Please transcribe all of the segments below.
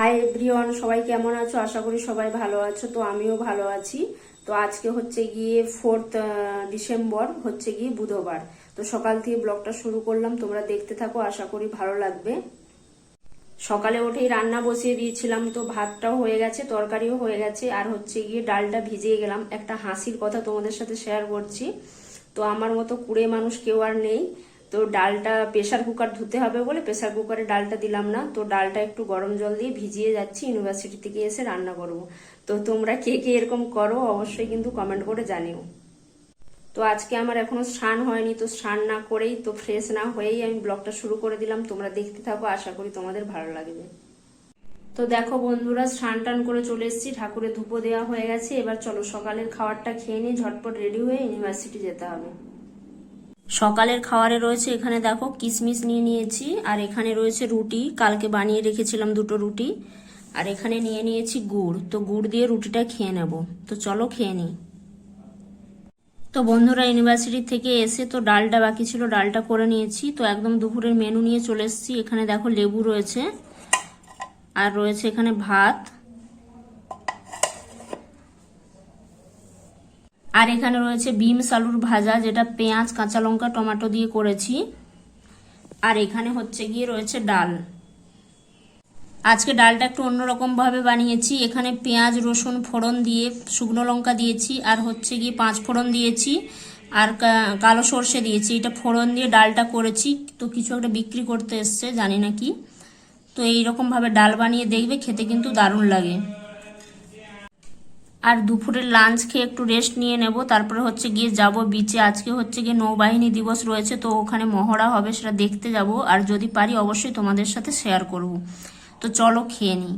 Hi everyone, সবাই কেমন আছো? আশা করি সবাই ভালো আছো। তো আমিও ভালো আছি। তো আজকে হচ্ছে গিয়ে 4th ডিসেম্বর, হচ্ছে গিয়ে বুধবার। তো সকাল থেকে ব্লগটা শুরু করলাম, তোমরা দেখতে থাকো, আশা করি ভালো লাগবে। সকালে উঠেই রান্না বসিয়ে দিয়েছিলাম, তো ভাতটাও হয়ে গেছে, তরকারিও হয়ে গেছে, আর হচ্ছে গিয়ে ডালটা ভিজিয়ে গেলাম। একটা হাসির কথা তোমাদের সাথে শেয়ার করছি। তো আমার মতো কুড়ে মানুষ কেউ আর নেই। তো ডালটা প্রেসার কুকার ধুতে হবে বলে প্রেসার কুকারে ডালটা দিলাম না, তো ডালটা একটু গরম জল দিয়ে ভিজিয়ে যাচ্ছি, ইউনিভার্সিটি থেকে এসে রান্না করব। তো তোমরা কে কে এরকম করো অবশ্যই কিন্তু কমেন্ট করে জানিও। তো আজকে আমার এখনো স্নান হয়নি, তো স্নান না করেই, তো ফ্রেশ না হয়েই আমি ব্লগটা শুরু করে দিলাম। তোমরা দেখতে থাকো, আশা করি তোমাদের ভালো লাগবে। তো দেখো বন্ধুরা, স্নান টান করে চলে এসেছি, ঠাকুরের ধূপও দেওয়া হয়ে গেছে। এবার চলো সকালের খাবারটা খেয়ে নিয়ে ঝটপট রেডি হয়ে ইউনিভার্সিটি যেতে হবে। সকালের খাবারে রয়েছে, এখানে দেখো কিশমিশ নিয়ে নিয়েছি, আর এখানে রয়েছে রুটি, কালকে বানিয়ে রেখেছিলাম দুটো রুটি, আর এখানে নিয়ে নিয়েছি গুড়। তো গুড় দিয়ে রুটিটা খেয়ে নেব। তো চলো খেয়ে নিই। তো বন্ধুরা, ইউনিভার্সিটি থেকে এসে তো ডালটা বাকি ছিল, ডালটা করে নিয়েছি। তো একদম দুপুরের মেনু নিয়ে চলে এসেছি। এখানে দেখো লেবু রয়েছে, আর রয়েছে এখানে ভাত, আর এখানে রয়েছে বিমস আলুর ভাজা, যেটা পেঁয়াজ কাঁচা লঙ্কা টমেটো দিয়ে করেছি, আর এখানে হচ্ছে গিয়ে রয়েছে ডাল। আজকে ডালটা একটু অন্যরকম ভাবে বানিয়েছি। এখানে পেঁয়াজ রসুন ফোড়ন দিয়ে শুকনো লঙ্কা দিয়েছি, আর হচ্ছে গিয়ে 5 ফোড়ন দিয়েছি, আর কালো সর্ষে দিয়েছি। এটা ফোড়ন দিয়ে ডালটা করেছি। তো কিছু একটা বিক্রি করতে এসছে, জানি না কি। তো এইরকম ভাবে ডাল বানিয়ে দেখবে, খেতে কিন্তু দারুণ লাগে। আর দুপুরের লাঞ্চ খেয়ে একটু রেস্ট নিয়ে নেব, তারপরে হচ্ছে গিয়ে যাব বিচে। আজকে হচ্ছে গিয়ে নৌবাহিনী দিবস রয়েছে, তো ওখানে মহড়া হবে, সেটা দেখতে যাব। আর যদি পারি অবশ্যই তোমাদের সাথে শেয়ার করব। তো চলো খেয়ে নিই।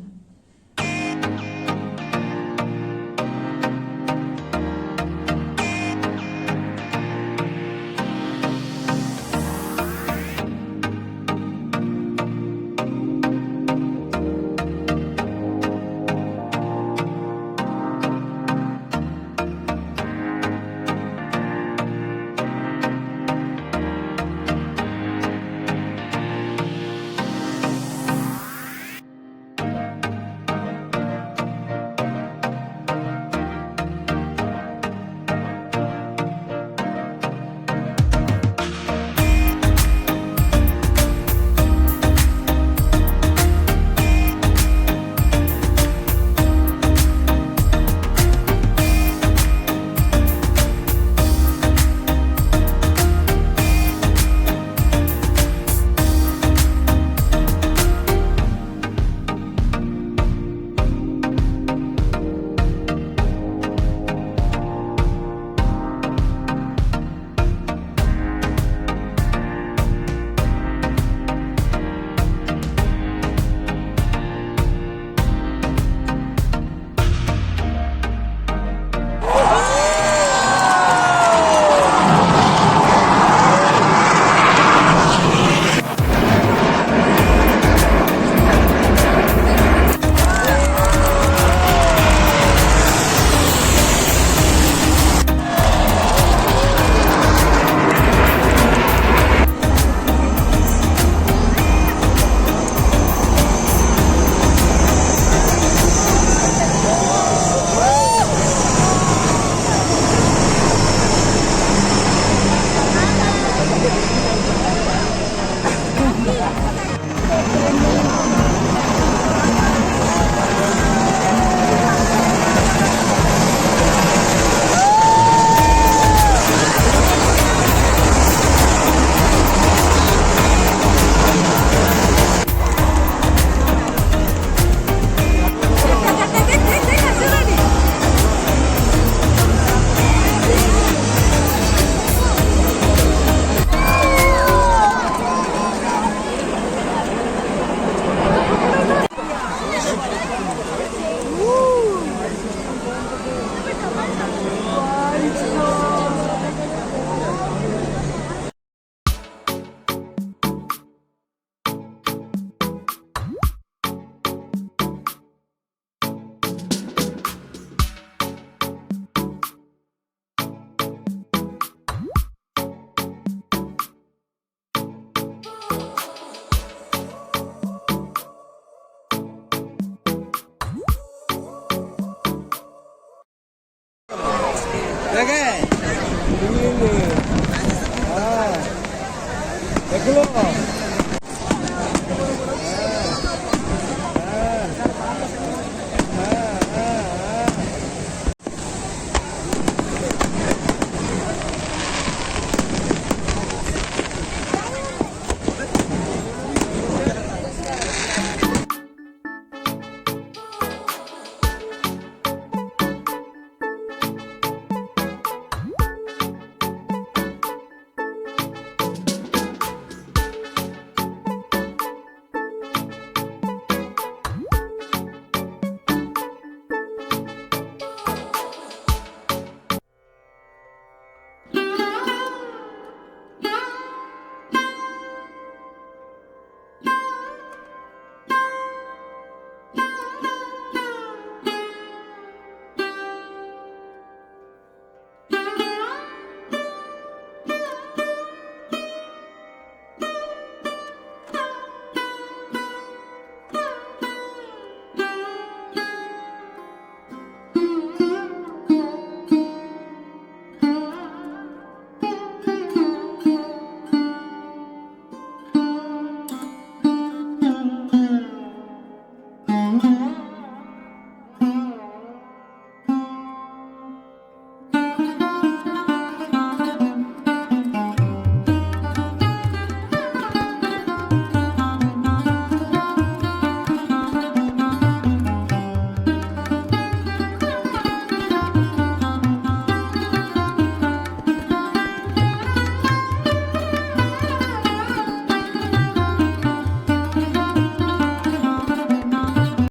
এগুলো